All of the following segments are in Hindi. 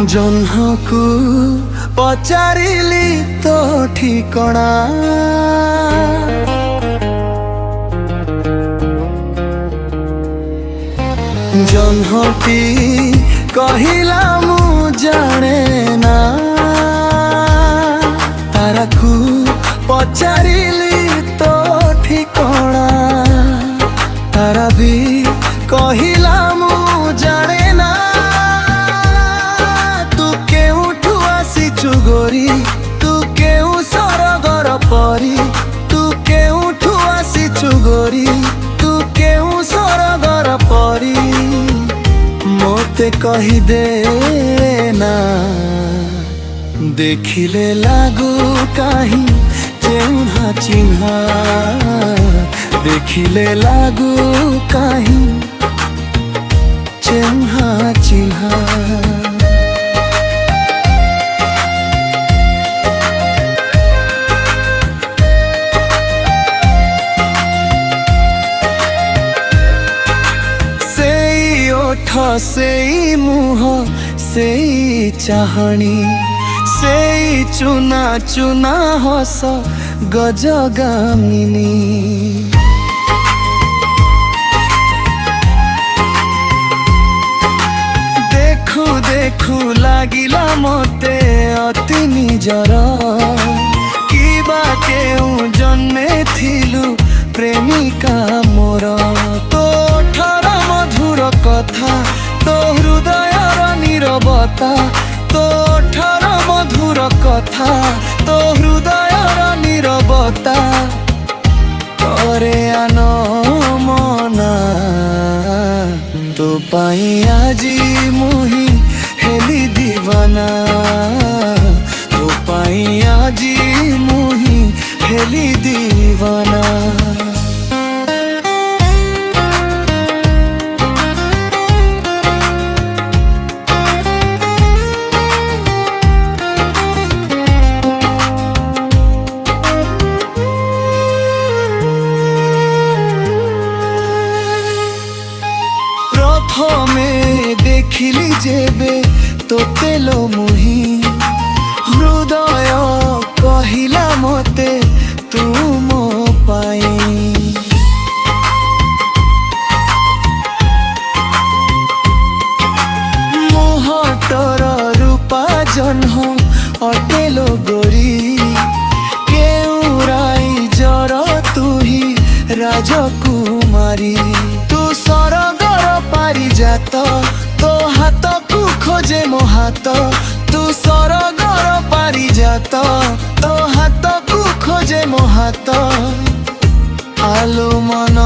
जह्नकु पचारिली तो ठिकणा जह्नटी कहिला मु जाने ना ताराकु पचारिली तो ठिकणा तारा भी कहिला मु जाने ना तू केउठु आसीचु गोरी तू केउ सरगर परी तू केउठु आसीचु गोरी तू केउ सरगर परी मोते कहि दे ना देखिले लागू काहीं चिन्हा चिन्हा देखिले लागू काहीं चिन्हा चिन्हा सेई मुह सेई चाहनी सेई चुना चुना हस गजगामिनी देखु देखु लागिला मते अति निजर किबा केउ जन्मे थिलु प्रेमिका मोर तो ठार मधुर कथा तो हृदयर नीरवता तो ठार मधुर कथा तो हृदयर नीरवता करे आन मना तो पाई आजी मुही हेली दीवाना तो पाई आजी मुही हेली दीवाना में देखिली जेबे तो तेलो मुही हृदय कहिला मते तू मो पाई मोहटर रूपा जन्ह अटेलो गोरी केउराई जर तू ही राजकुमारी तू सरगर पारी जात तो हाथ को खोजे मो हाथ तू सरगर पारी जात तो हाथ को खोजे मो हाथ आलो मन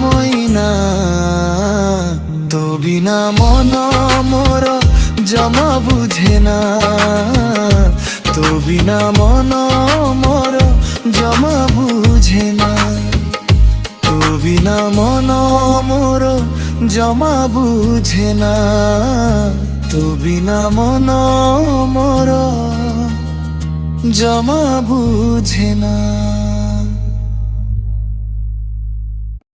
मोइना तो बिना मन मोर जमा बुझेना तो बिना मन मोर जमा बुझेना तो बिना मन मोर जमा बुझेना तो बिना मन मोर जमा बुझेना।